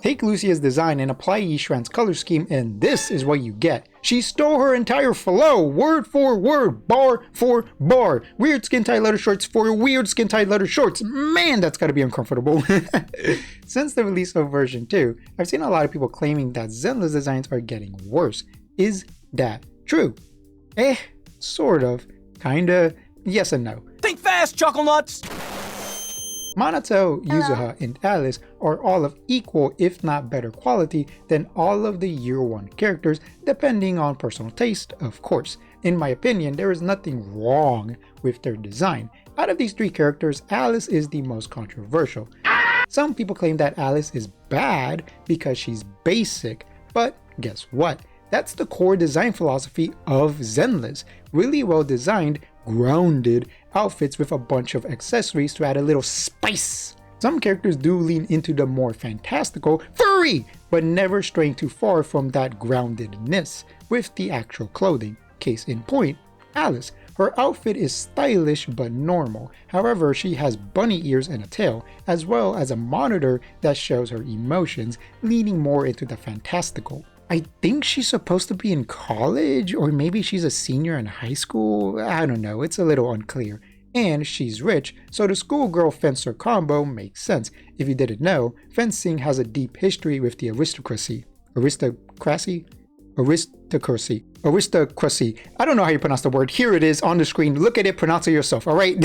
Take Lucia's design and apply Yishran's color scheme, and this is what you get. She stole her entire flow, word for word, bar for bar. Weird skin-tight leather shorts for weird skin-tight leather shorts. Man, that's gotta be uncomfortable. Since the release of version 2, I've seen a lot of people claiming that Zenless designs are getting worse. Is that true? Sort of, kinda, yes and no. Think fast, Chuckle Nuts! Manato, Yuzuha, and Alice are all of equal if not better quality than all of the year 1 characters, depending on personal taste, of course. In my opinion, there is nothing wrong with their design. Out of these 3 characters, Alice is the most controversial. Some people claim that Alice is bad because she's basic, but guess what? That's the core design philosophy of Zenless. Really well designed, grounded outfits with a bunch of accessories to add a little spice. Some characters do lean into the more fantastical, furry, but never straying too far from that groundedness with the actual clothing. Case in point, Alice. Her outfit is stylish but normal. However, she has bunny ears and a tail, as well as a monitor that shows her emotions, leaning more into the fantastical. I think she's supposed to be in college, or maybe she's a senior in high school. I don't know, it's a little unclear. And she's rich, so the schoolgirl fencer combo makes sense. If you didn't know, fencing has a deep history with the aristocracy. Aristocracy? I don't know how you pronounce the word. Here it is on the screen. Look at it, pronounce it yourself, alright?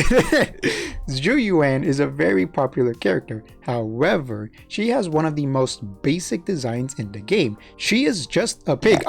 Zhu Yuan is a very popular character. However, she has one of the most basic designs in the game. She is just a pig,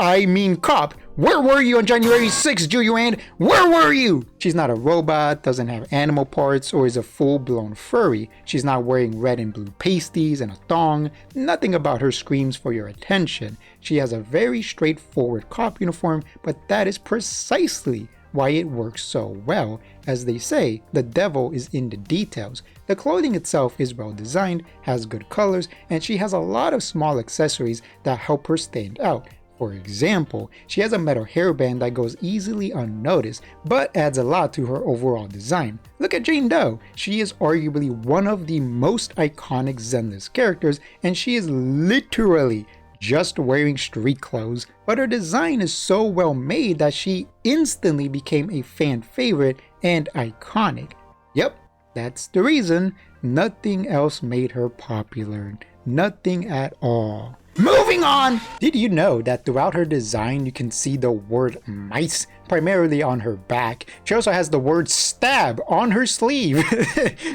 cop. Where were you on January 6th, Zhu Yuan? Where were you? She's not a robot, doesn't have animal parts, or is a full-blown furry. She's not wearing red and blue pasties and a thong. Nothing about her screams for your attention. She has a very straightforward cop uniform, but that is precisely why it works so well. As they say, the devil is in the details. The clothing itself is well designed, has good colors, and she has a lot of small accessories that help her stand out. For example, she has a metal hairband that goes easily unnoticed, but adds a lot to her overall design. Look at Jane Doe. She is arguably one of the most iconic Zenless characters, and she is literally just wearing street clothes, but her design is so well made that she instantly became a fan favorite and iconic. Yep, that's the reason. Nothing else made her popular. Nothing at all. Moving on! Did you know that throughout her design you can see the word mice primarily on her back? She also has the word stab on her sleeve.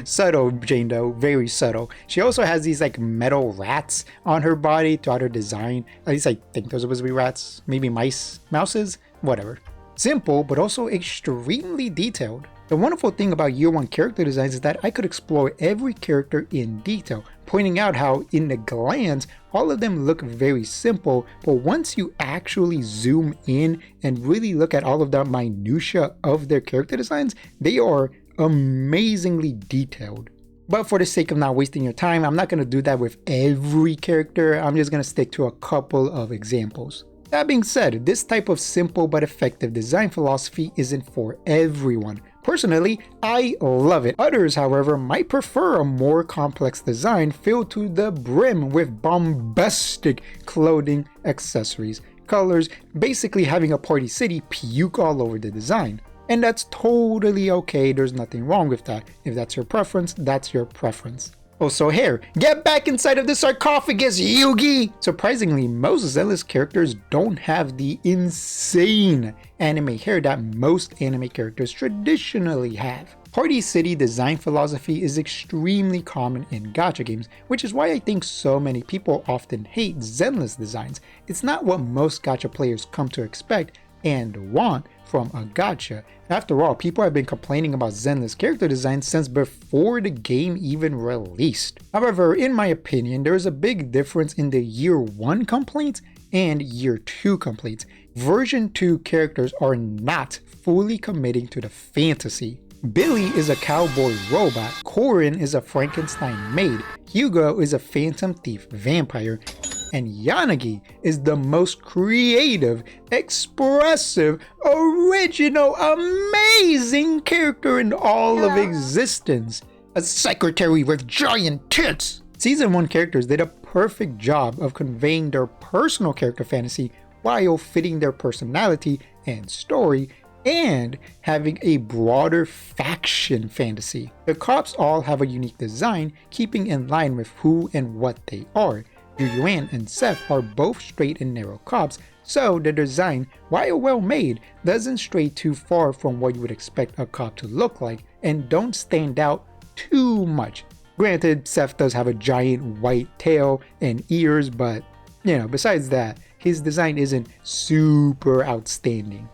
Subtle, Jane Doe, very subtle. She also has these like metal rats on her body throughout her design. At least I think those are supposed to be rats, maybe mouses, whatever. Simple, but also extremely detailed. The wonderful thing about year 1 character designs is that I could explore every character in detail, pointing out how in the glance, all of them look very simple, but once you actually zoom in and really look at all of the minutia of their character designs, they are amazingly detailed. But for the sake of not wasting your time, I'm not going to do that with every character. I'm just going to stick to a couple of examples. That being said, this type of simple but effective design philosophy isn't for everyone. Personally, I love it. Others, however, might prefer a more complex design filled to the brim with bombastic clothing, accessories, colors, basically having a party city puke all over the design. And that's totally okay, there's nothing wrong with that. If that's your preference, that's your preference. Also hair. Get back inside of the sarcophagus, Yugi! Surprisingly, most Zenless characters don't have the insane anime hair that most anime characters traditionally have. Party City design philosophy is extremely common in gacha games, which is why I think so many people often hate Zenless designs. It's not what most gacha players come to expect and want from a gacha. After all, people have been complaining about Zenless character design since before the game even released. However, in my opinion, there is a big difference in the year 1 complaints and year 2 complaints. Version 2 characters are not fully committing to the fantasy. Billy is a cowboy robot, Corin is a Frankenstein maid, Hugo is a phantom thief vampire, and Yanagi is the most creative, expressive, original, amazing character in all of existence. A secretary with giant tits! Season 1 characters did a perfect job of conveying their personal character fantasy while fitting their personality and story and having a broader faction fantasy. The cops all have a unique design, keeping in line with who and what they are. Juyuan and Seth are both straight and narrow cops, so the design, while well made, doesn't stray too far from what you would expect a cop to look like and don't stand out too much. Granted, Seth does have a giant white tail and ears, but besides that, his design isn't super outstanding.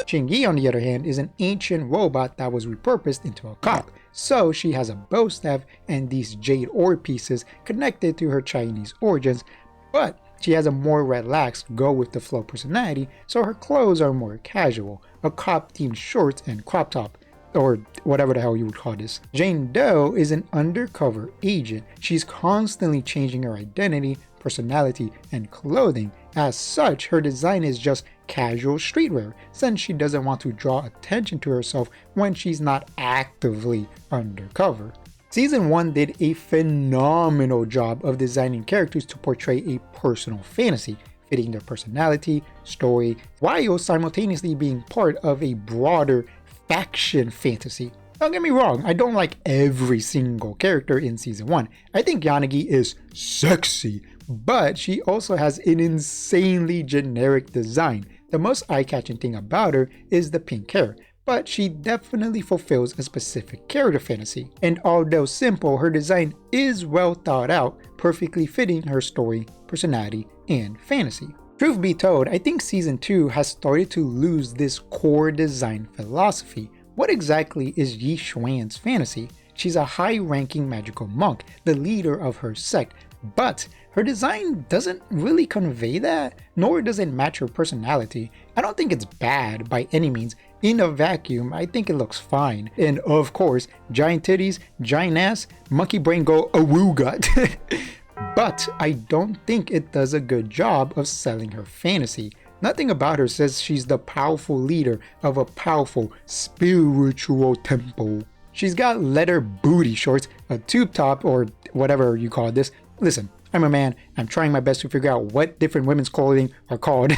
Xingyi, on the other hand, is an ancient robot that was repurposed into a cop, so she has a bow staff and these jade ore pieces connected to her Chinese origins, but she has a more relaxed, go-with-the-flow personality, so her clothes are more casual, a cop-themed shorts and crop top, or whatever the hell you would call this. Jane Doe is an undercover agent. She's constantly changing her identity, personality, and clothing. As such, her design is just casual streetwear, since she doesn't want to draw attention to herself when she's not actively undercover. Season 1 did a phenomenal job of designing characters to portray a personal fantasy, fitting their personality, story, while simultaneously being part of a broader faction fantasy. Don't get me wrong, I don't like every single character in Season 1. I think Yanagi is sexy, but she also has an insanely generic design. The most eye-catching thing about her is the pink hair, but she definitely fulfills a specific character fantasy. And although simple, her design is well thought out, perfectly fitting her story, personality, and fantasy. Truth be told, I think Season 2 has started to lose this core design philosophy. What exactly is Yi Xuan's fantasy? She's a high-ranking magical monk, the leader of her sect, but her design doesn't really convey that, nor does it match her personality. I don't think it's bad by any means. In a vacuum, I think it looks fine. And of course, giant titties, giant ass, monkey brain go awooga. But I don't think it does a good job of selling her fantasy. Nothing about her says she's the powerful leader of a powerful spiritual temple. She's got leather booty shorts, a tube top, or whatever you call this. Listen, I'm a man. I'm trying my best to figure out what different women's clothing are called.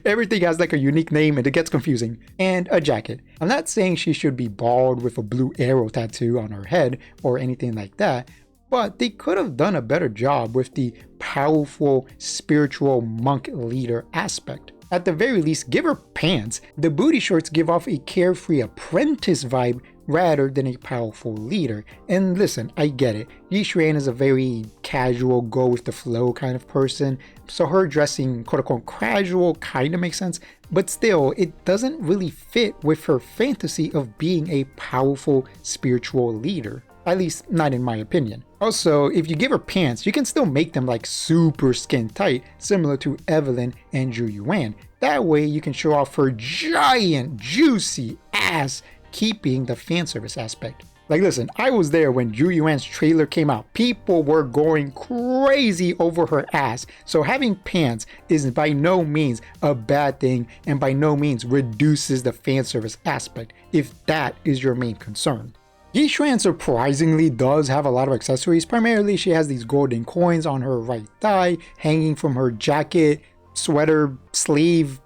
Everything has like a unique name and it gets confusing. And a jacket. I'm not saying she should be bald with a blue arrow tattoo on her head or anything like that, but they could have done a better job with the powerful spiritual monk leader aspect. At the very least, give her pants. The booty shorts give off a carefree apprentice vibe rather than a powerful leader. And listen, I get it. Yi Xuan is a very casual, go with the flow kind of person, so her dressing quote unquote casual kind of makes sense, but still, it doesn't really fit with her fantasy of being a powerful spiritual leader. At least, not in my opinion. Also, if you give her pants, you can still make them like super skin tight, similar to Evelyn and Juyuan. That way, you can show off her giant, juicy ass, keeping the fan service aspect. Like listen, I was there when Juyuan's trailer came out. People were going crazy over her ass. So having pants is by no means a bad thing and by no means reduces the fan service aspect, if that is your main concern. Yi Xuan surprisingly does have a lot of accessories. Primarily, she has these golden coins on her right thigh, hanging from her jacket, sweater, sleeve,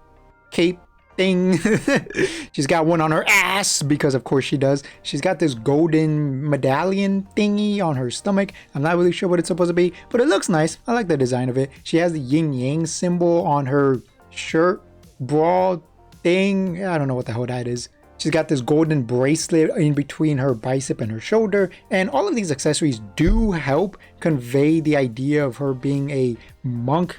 cape thing. She's got one on her ass, because of course she does. She's got this golden medallion thingy on her stomach. I'm not really sure what it's supposed to be, but it looks nice. I like the design of it. She has the yin-yang symbol on her shirt, bra thing. I don't know what the hell that is. She's got this golden bracelet in between her bicep and her shoulder, and all of these accessories do help convey the idea of her being a monk,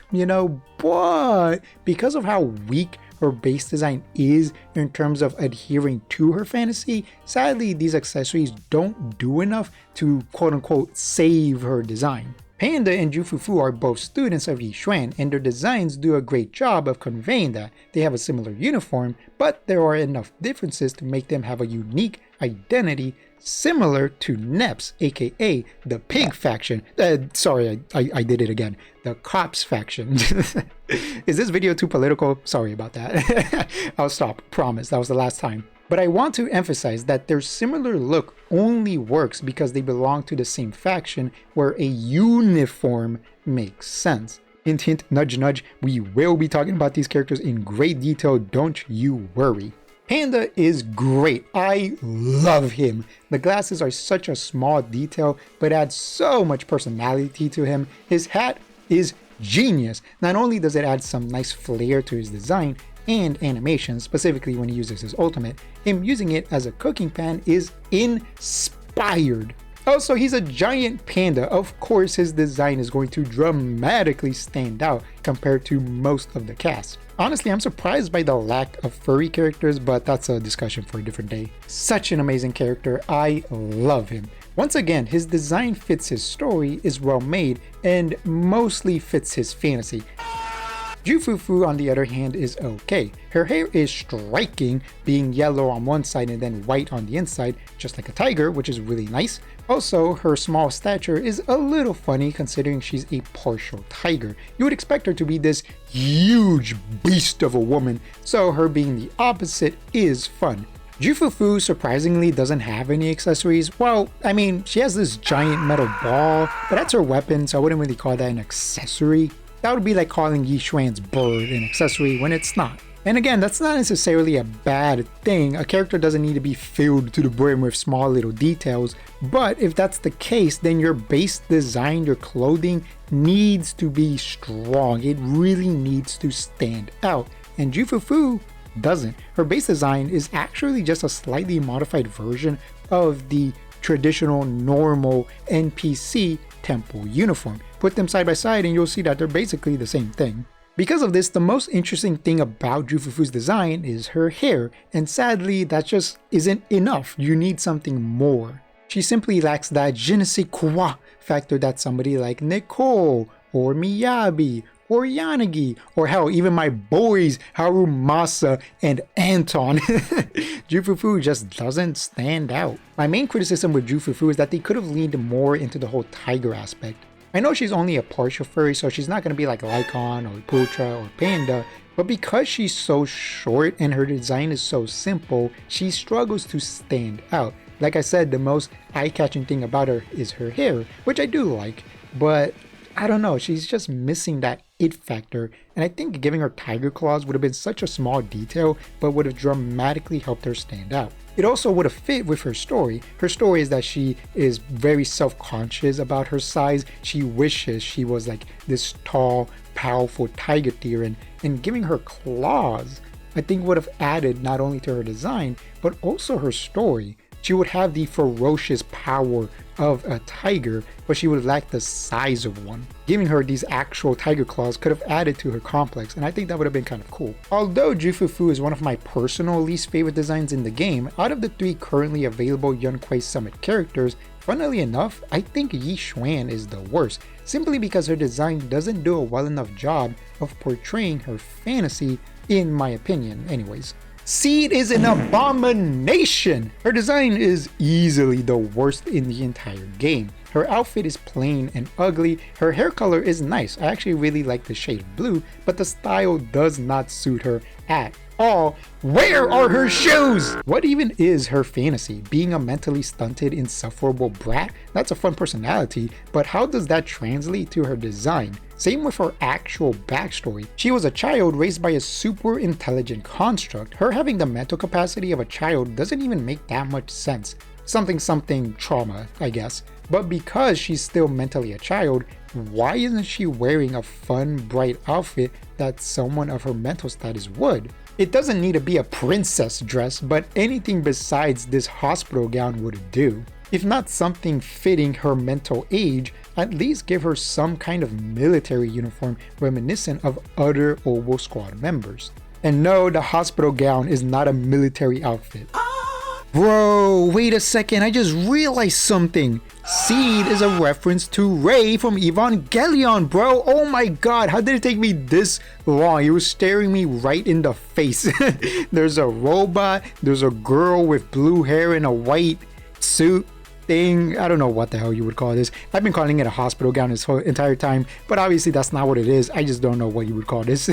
but because of how weak her base design is in terms of adhering to her fantasy, sadly these accessories don't do enough to quote-unquote save her design. Panda and Jufufu are both students of Yi Xuan, and their designs do a great job of conveying that. They have a similar uniform, but there are enough differences to make them have a unique identity similar to Neps, aka the Pig faction. Sorry, I did it again. The Cops faction. Is this video too political? Sorry about that. I'll stop. Promise. That was the last time. But I want to emphasize that their similar look only works because they belong to the same faction where a uniform makes sense. Hint hint, nudge nudge, we will be talking about these characters in great detail, don't you worry. Panda is great, I love him. The glasses are such a small detail but add so much personality to him. His hat is genius. Not only does it add some nice flair to his design and animation, specifically when he uses his ultimate, him using it as a cooking pan is inspired. Also, he's a giant panda. Of course, his design is going to dramatically stand out compared to most of the cast. Honestly, I'm surprised by the lack of furry characters, but that's a discussion for a different day. Such an amazing character, I love him. Once again, his design fits his story, is well made, and mostly fits his fantasy. Jufufu, on the other hand, is okay. Her hair is striking, being yellow on one side and then white on the inside, just like a tiger, which is really nice. Also, her small stature is a little funny considering she's a partial tiger. You would expect her to be this huge beast of a woman, so her being the opposite is fun. Jufufu surprisingly doesn't have any accessories. Well, I mean, she has this giant metal ball, but that's her weapon, so I wouldn't really call that an accessory. That would be like calling Yi Xuan's bird an accessory when it's not. And again, that's not necessarily a bad thing. A character doesn't need to be filled to the brim with small little details, but if that's the case, then your base design, your clothing needs to be strong. It really needs to stand out. And Jufufu doesn't. Her base design is actually just a slightly modified version of the traditional normal NPC temple uniform. Put them side by side and you'll see that they're basically the same thing. Because of this, the most interesting thing about Jufufu's design is her hair, and sadly that just isn't enough. You need something more. She simply lacks that je ne sais quoi factor that somebody like Nicole or Miyabi or Yanagi, or hell, even my boys Harumasa and Anton. Jufufu just doesn't stand out. My main criticism with Jufufu is that they could have leaned more into the whole tiger aspect. I know she's only a partial furry, so she's not going to be like Lycon or Putra or Panda, but because she's so short and her design is so simple, she struggles to stand out. Like I said, the most eye-catching thing about her is her hair, which I do like, but I don't know, she's just missing that it factor, and I think giving her tiger claws would have been such a small detail, but would have dramatically helped her stand out. It also would have fit with her story. Her story is that she is very self-conscious about her size. She wishes she was like this tall, powerful tiger deer, and giving her claws, I think would have added not only to her design, but also her story. She would have the ferocious power of a tiger, but she would lack the size of one. Giving her these actual tiger claws could have added to her complex, and I think that would have been kind of cool. Although Jufufu is one of my personal least favorite designs in the game, out of the 3 currently available Yunquei Summit characters, funnily enough, I think Yi Xuan is the worst, simply because her design doesn't do a well enough job of portraying her fantasy, in my opinion anyways. Seed is an abomination! Her design is easily the worst in the entire game. Her outfit is plain and ugly, her hair color is nice, I actually really like the shade of blue, but the style does not suit her at all. Where are her shoes? What even is her fantasy? Being a mentally stunted, insufferable brat? That's a fun personality, but how does that translate to her design? Same with her actual backstory. She was a child raised by a super intelligent construct. Her having the mental capacity of a child doesn't even make that much sense. Something trauma, I guess. But because she's still mentally a child, why isn't she wearing a fun, bright outfit that someone of her mental status would? It doesn't need to be a princess dress, but anything besides this hospital gown would do. If not something fitting her mental age, at least give her some kind of military uniform reminiscent of other Obo Squad members. And no, the hospital gown is not a military outfit. Bro, wait a second, I just realized something. Seed is a reference to Rey from Evangelion, bro. Oh my god, how did it take me this long? He was staring me right in the face. There's a robot, there's a girl with blue hair in a white suit. thing. I don't know what the hell you would call this. I've been calling it a hospital gown this whole entire time, but obviously that's not what it is. I just don't know what you would call this.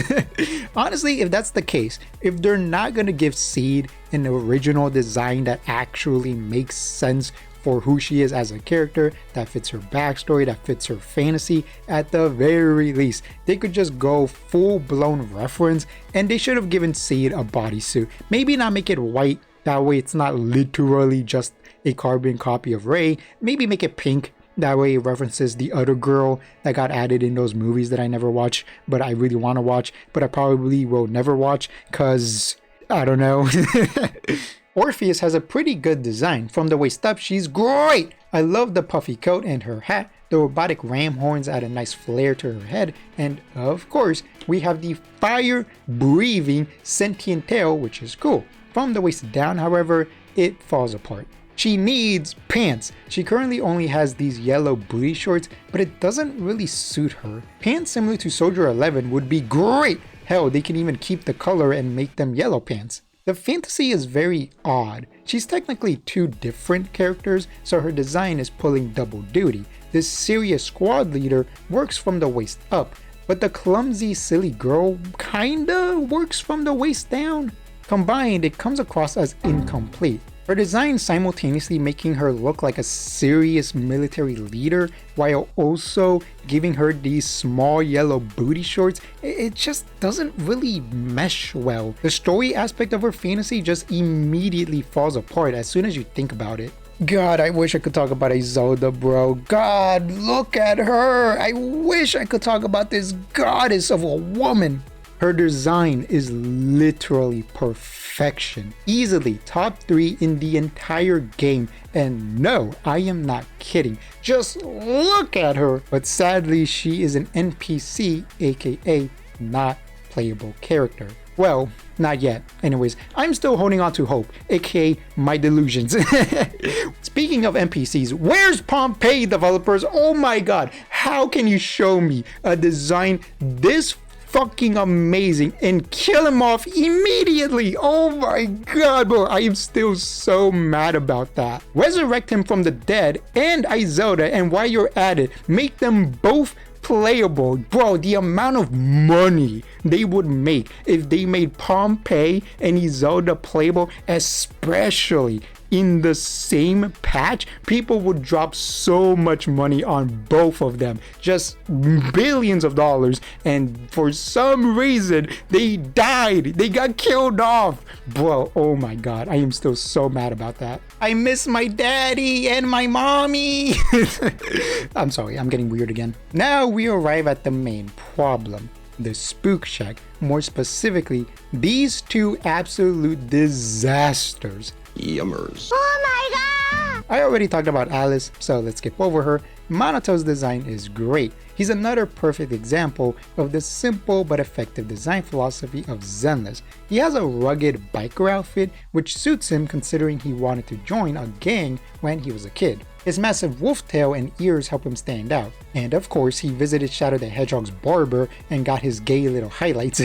Honestly, if that's the case, if they're not gonna give Seed an original design that actually makes sense for who she is as a character, that fits her backstory, that fits her fantasy, at the very least, they could just go full-blown reference, and they should have given Seed a bodysuit. Maybe not make it white, that way it's not literally just a carbon copy of Rey. Maybe make it pink, that way it references the other girl that got added in those movies that I never watched, but I really want to watch, but I probably will never watch, cause I don't know. Orpheus has a pretty good design. From the waist up, she's great! I love the puffy coat and her hat. The robotic ram horns add a nice flair to her head. And of course, we have the fire-breathing sentient tail, which is cool. From the waist down, however, it falls apart. She needs pants. She currently only has these yellow booty shorts, but it doesn't really suit her. Pants similar to Soldier 11 would be great! Hell, they can even keep the color and make them yellow pants. The fantasy is very odd. She's technically two different characters, so her design is pulling double duty. This serious squad leader works from the waist up, but the clumsy silly girl kinda works from the waist down. Combined, it comes across as incomplete. Her design simultaneously making her look like a serious military leader while also giving her these small yellow booty shorts. It just doesn't really mesh well. The story aspect of her fantasy just immediately falls apart as soon as you think about it. God, I wish I could talk about Isolde, bro. God, look at her. I wish I could talk about this goddess of a woman. Her design is literally perfection. Easily top 3 in the entire game. And no, I am not kidding. Just look at her. But sadly, she is an NPC, aka not playable character. Well, not yet. Anyways, I'm still holding on to hope, aka my delusions. Speaking of NPCs, where's Pompeii developers? Oh my god, how can you show me a design this fucking amazing and kill him off immediately? Oh my god, bro, I am still so mad about that. Resurrect him from the dead and Isolde, and while you're at it, make them both playable. Bro, the amount of money they would make if they made Pompeii and Isolde playable, especially in the same patch, people would drop so much money on both of them, just billions of dollars, and for some reason they died, they got killed off. Bro, oh my god, I am still so mad about that. I miss my daddy and my mommy. I'm sorry, I'm getting weird again. Now we arrive at the main problem, the Spook Shack, more specifically these two absolute disasters. Yummers. Oh my god! I already talked about Alice, so let's skip over her. Manato's design is great. He's another perfect example of the simple but effective design philosophy of Zenless. He has a rugged biker outfit which suits him considering he wanted to join a gang when he was a kid. His massive wolf tail and ears help him stand out. And of course, he visited Shadow the Hedgehog's barber and got his gay little highlights.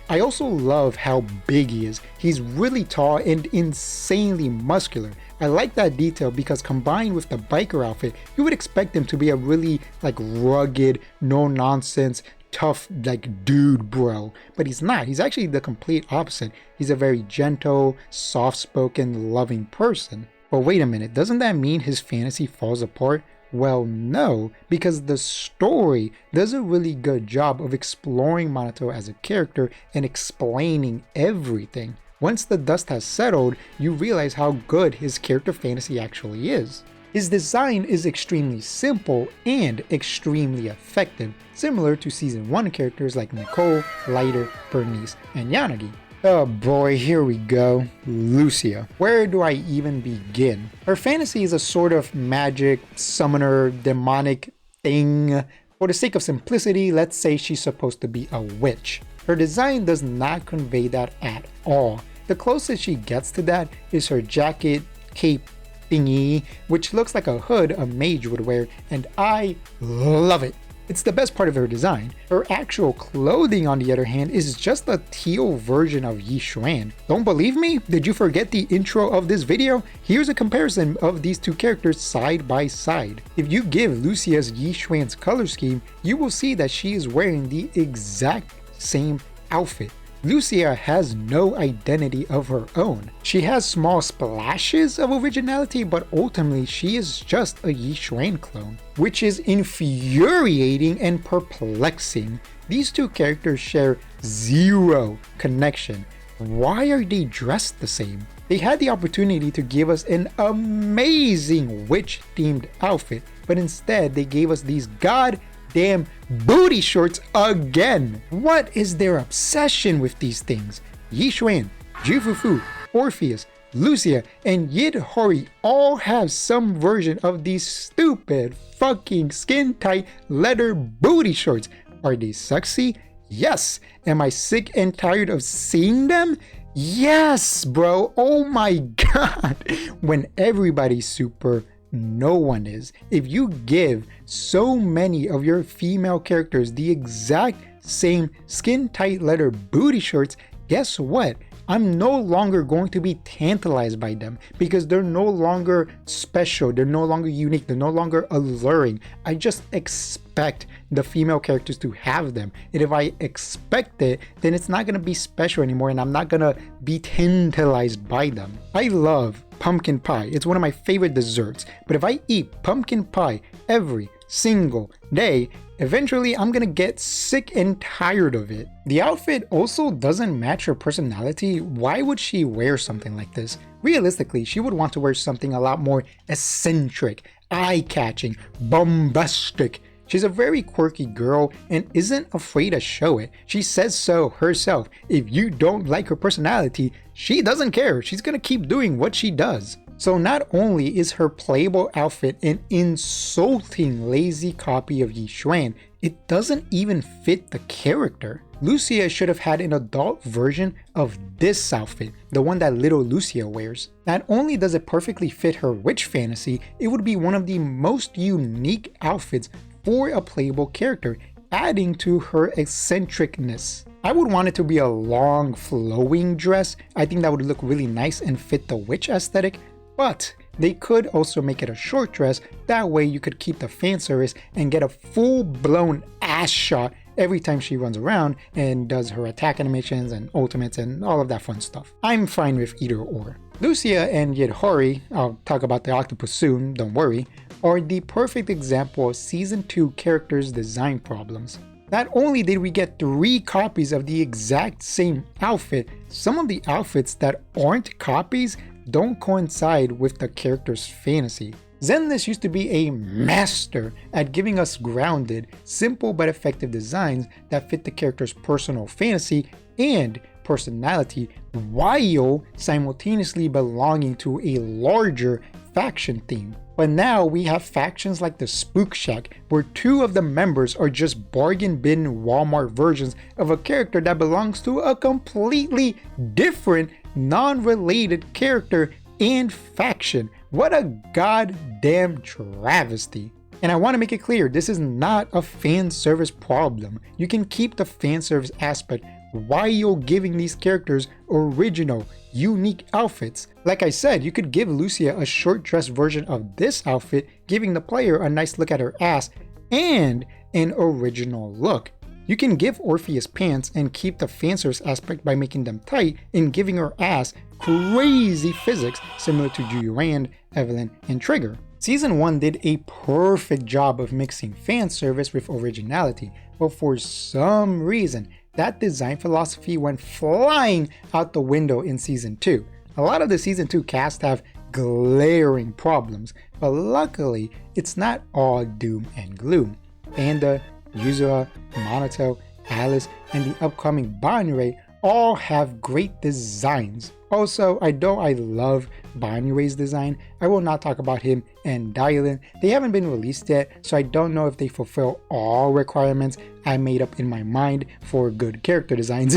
I also love how big he is. He's really tall and insanely muscular. I like that detail because combined with the biker outfit, you would expect him to be a really rugged, no nonsense, tough dude bro, but he's not. He's actually the complete opposite. He's a very gentle, soft-spoken, loving person. But wait a minute, doesn't that mean his fantasy falls apart? Well, no, because the story does a really good job of exploring Manato as a character and explaining everything. Once the dust has settled, you realize how good his character fantasy actually is. His design is extremely simple and extremely effective, similar to Season 1 characters like Nicole, Lighter, Bernice, and Yanagi. Oh boy, here we go. Lucia. Where do I even begin? Her fantasy is a sort of magic, summoner, demonic thing. For the sake of simplicity, let's say she's supposed to be a witch. Her design does not convey that at all. The closest she gets to that is her jacket, cape thingy, which looks like a hood a mage would wear, and I love it. It's the best part of her design. Her actual clothing, on the other hand, is just a teal version of Yi Xuan. Don't believe me? Did you forget the intro of this video? Here's a comparison of these two characters side by side. If you give Lucia's Yi Xuan's color scheme, you will see that she is wearing the exact same outfit. Lucia has no identity of her own. She has small splashes of originality, but ultimately she is just a Yi Xuan clone, which is infuriating and perplexing. These two characters share zero connection. Why are they dressed the same? They had the opportunity to give us an amazing witch-themed outfit, but instead they gave us these goddamn booty shorts again. What is their obsession with these things? Yi Xuan, Jufufu, Orpheus, Lucia, and Yidhori all have some version of these stupid fucking skin-tight leather booty shorts. Are they sexy? Yes. Am I sick and tired of seeing them? Yes, bro. Oh my god. When everybody's super, no one is. If you give so many of your female characters the exact same skin-tight leather booty shorts, guess what? I'm no longer going to be tantalized by them because they're no longer special, they're no longer unique, they're no longer alluring. I just expect the female characters to have them. And if I expect it, then it's not going to be special anymore and I'm not going to be tantalized by them. I love pumpkin pie. It's one of my favorite desserts. But if I eat pumpkin pie every single day, eventually I'm gonna get sick and tired of it. The outfit also doesn't match her personality. Why would she wear something like this? Realistically, she would want to wear something a lot more eccentric, eye-catching, bombastic. She's a very quirky girl and isn't afraid to show it. She says so herself. If you don't like her personality, she doesn't care. She's gonna keep doing what she does. So not only is her playable outfit an insulting lazy copy of Yi Xuan, it doesn't even fit the character. Lucia should have had an adult version of this outfit, the one that little Lucia wears. Not only does it perfectly fit her witch fantasy, it would be one of the most unique outfits for a playable character, adding to her eccentricness. I would want it to be a long flowing dress. I think that would look really nice and fit the witch aesthetic. But they could also make it a short dress, that way you could keep the fan service and get a full-blown ass shot every time she runs around and does her attack animations and ultimates and all of that fun stuff. I'm fine with either or. Lucia and Yidhori, I'll talk about the octopus soon, don't worry, are the perfect example of Season 2 characters' design problems. Not only did we get 3 copies of the exact same outfit, some of the outfits that aren't copies don't coincide with the character's fantasy. Zenless used to be a master at giving us grounded, simple but effective designs that fit the character's personal fantasy and personality while simultaneously belonging to a larger faction theme. But now we have factions like the Spook Shack, where 2 of the members are just bargain bin Walmart versions of a character that belongs to a completely different, non-related character and faction. What a goddamn travesty. And I want to make it clear, this is not a fan service problem. You can keep the fan service aspect while giving these characters original, unique outfits. Like I said, you could give Lucia a short dress version of this outfit, giving the player a nice look at her ass and an original look. You can give Orpheus pants and keep the fanservice aspect by making them tight and giving her ass crazy physics similar to Julian, Evelyn, and Trigger. Season 1 did a perfect job of mixing fan service with originality, but for some reason, that design philosophy went flying out the window in Season 2. A lot of the Season 2 cast have glaring problems, but luckily, it's not all doom and gloom. Panda, Yuzura, Manato, Alice, and the upcoming banyue all have great designs. Also, I love Banyue's design. I will not talk about him and Dylan. They haven't been released yet, so I don't know if they fulfill all requirements I made up in my mind for good character designs.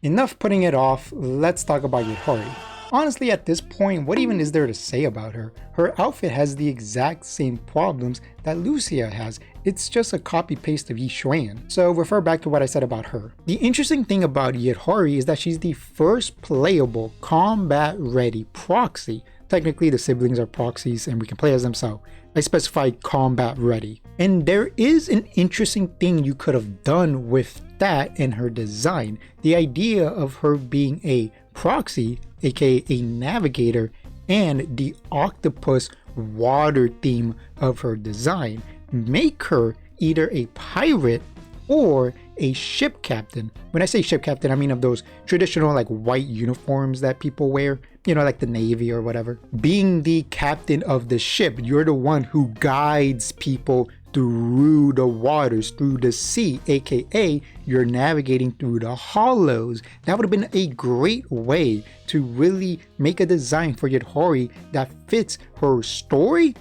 Enough putting it off, let's talk about Yidhori. honestly, at this point, what even is there to say about her? Her outfit has the exact same problems that Lucia has. It's just a copy-paste of Yi Xuan. So refer back to what I said about her. The interesting thing about Yidhari is that she's the first playable combat-ready proxy. Technically, the siblings are proxies and we can play as them, so I specified combat ready. And there is an interesting thing you could have done with that in her design. The idea of her being a proxy, aka a navigator, and the octopus water theme of her design make her either a pirate or a ship captain. When I say ship captain, I mean of those traditional like white uniforms that people wear, you know, like the Navy or whatever. Being the captain of the ship, you're the one who guides people through the waters, through the sea, aka you're navigating through the hollows. That would have been a great way to really make a design for Yidhari that fits her story,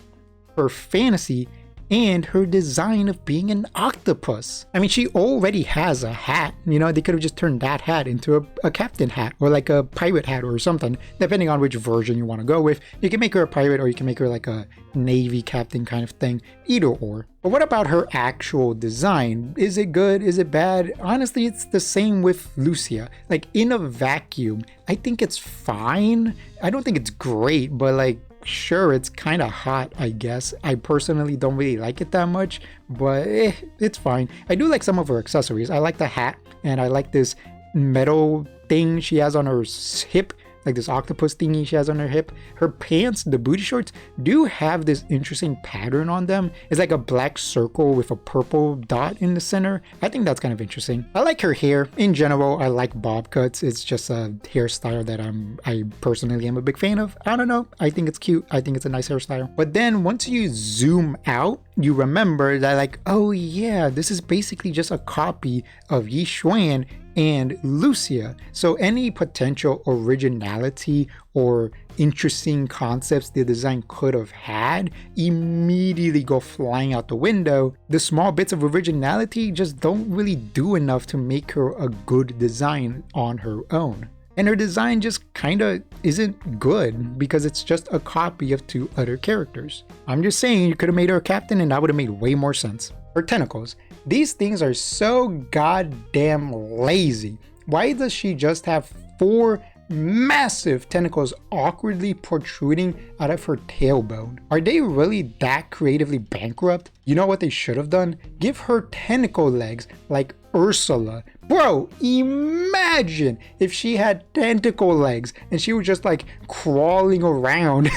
her fantasy, and her design of being an octopus. I mean, she already has a hat, you know, they could have just turned that hat into a captain hat or like a pirate hat or something, depending on which version you want to go with. You can make her a pirate or you can make her like a Navy captain kind of thing, either or. But what about her actual design? Is it good? Is it bad? Honestly, it's the same with Lucia. Like in a vacuum, I think it's fine. I don't think it's great, but like, sure, it's kind of hot, I guess. I personally don't really like it that much, but it's fine. I do like some of her accessories. I like the hat, and I like this metal thing she has on her hip, like this octopus thingy she has on her hip. Her pants, the booty shorts, do have this interesting pattern on them. It's like a black circle with a purple dot in the center. I think that's kind of interesting. I like her hair. In general, I like bob cuts. It's just a hairstyle that I personally am a big fan of. I don't know. I think it's cute. I think it's a nice hairstyle. But then once you zoom out, you remember that like, oh yeah, this is basically just a copy of Yi Xuan and Lucia. So any potential originality or interesting concepts the design could have had immediately go flying out the window. The small bits of originality just don't really do enough to make her a good design on her own. And her design just kinda isn't good because it's just a copy of two other characters. I'm just saying you could have made her a captain and that would have made way more sense. Her tentacles. These things are so goddamn lazy. Why does she just have 4 massive tentacles awkwardly protruding out of her tailbone? Are they really that creatively bankrupt? You know what they should have done? Give her tentacle legs like Ursula. Bro, imagine if she had tentacle legs and she was just like crawling around.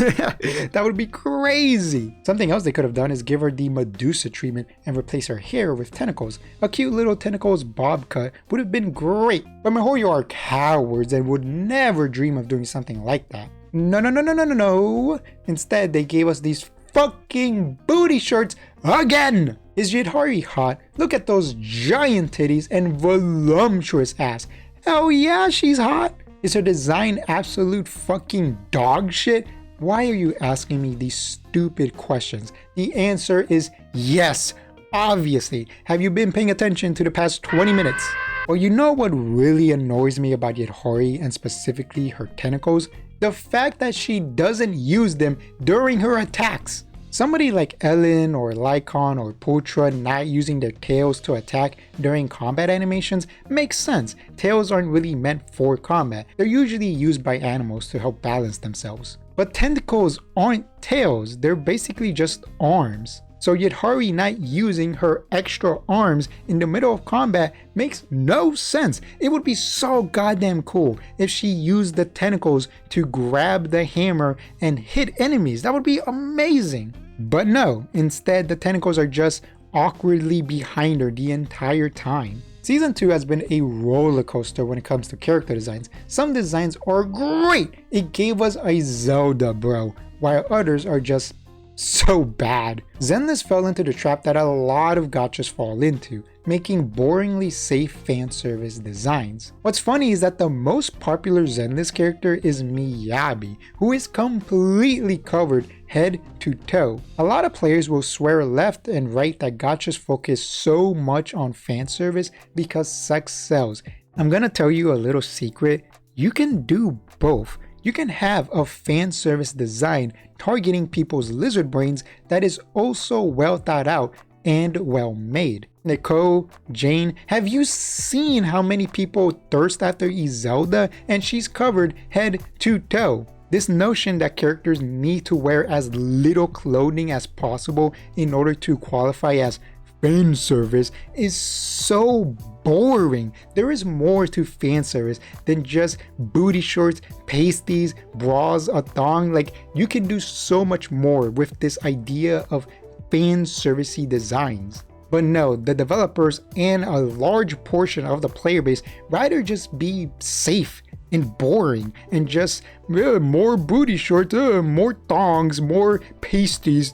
That would be crazy. Something else they could have done is give her the Medusa treatment and replace her hair with tentacles. A cute little tentacles bob cut would have been great. But mihoyo are cowards and would never dream of doing something like that. No. Instead, they gave us these fucking booty shorts again. Is Yidhari hot? Look at those giant titties and voluptuous ass. Oh yeah, she's hot. Is her design absolute fucking dog shit? Why are you asking me these stupid questions? The answer is yes, obviously. Have you been paying attention to the past 20 minutes? Well, you know what really annoys me about Yidhari and specifically her tentacles? The fact that she doesn't use them during her attacks. Somebody like Ellen or Lycon or Putra not using their tails to attack during combat animations makes sense. Tails aren't really meant for combat. They're usually used by animals to help balance themselves. But tentacles aren't tails, they're basically just arms. So Yidhari not using her extra arms in the middle of combat makes no sense. It would be so goddamn cool if she used the tentacles to grab the hammer and hit enemies. That would be amazing. But no, instead the tentacles are just awkwardly behind her the entire time. Season 2 has been a roller coaster when it comes to character designs. Some designs are great. It gave us a Zelda, bro, while others are just so bad. Zenless fell into the trap that a lot of gachas fall into, making boringly safe fan service designs. What's funny is that the most popular Zenless character is Miyabi, who is completely covered head to toe. A lot of players will swear left and right that gachas focus so much on fan service because sex sells. I'm gonna tell you a little secret. You can do both. you can have a fan service design targeting people's lizard brains that is also well thought out and well made. Nicole, Jane, have you seen how many people thirst after Izelda and she's covered head to toe? This notion that characters need to wear as little clothing as possible in order to qualify as fan service is so boring. There is more to fan service than just booty shorts, pasties, bras, a thong. Like, you can do so much more with this idea of fan servicey designs. But no, the developers and a large portion of the player base rather just be safe and boring and just more booty shorts, more thongs, more pasties,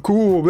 cool.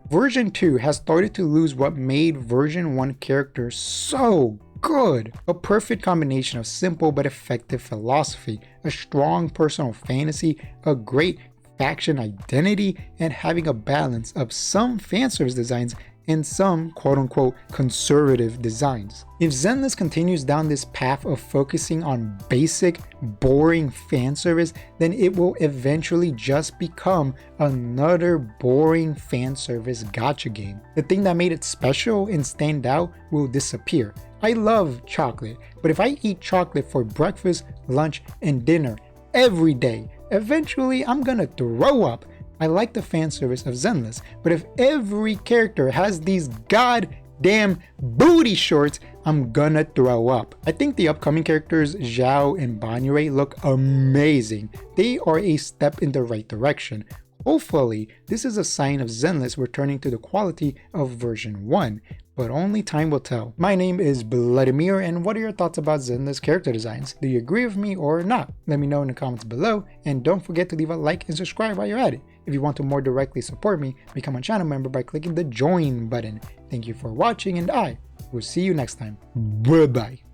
Version 2 has started to lose what made version 1 characters so good. A perfect combination of simple but effective philosophy, a strong personal fantasy, a great faction identity, and having a balance of some fanservice designs and some quote-unquote conservative designs. If Zenless continues down this path of focusing on basic, boring fan service, then it will eventually just become another boring fan service gacha game. The thing that made it special and stand out will disappear. I love chocolate, but if I eat chocolate for breakfast, lunch, and dinner every day, eventually I'm gonna throw up. I like the fan service of Zenless, but if every character has these goddamn booty shorts, I'm gonna throw up. I think the upcoming characters Zhao and Banyue look amazing. They are a step in the right direction. Hopefully, this is a sign of Zenless returning to the quality of version 1, but only time will tell. My name is Vladimir, and what are your thoughts about Zenless character designs? Do you agree with me or not? Let me know in the comments below, and don't forget to leave a like and subscribe while you're at it. If you want to more directly support me, become a channel member by clicking the join button. Thank you for watching, and I will see you next time. Bye bye.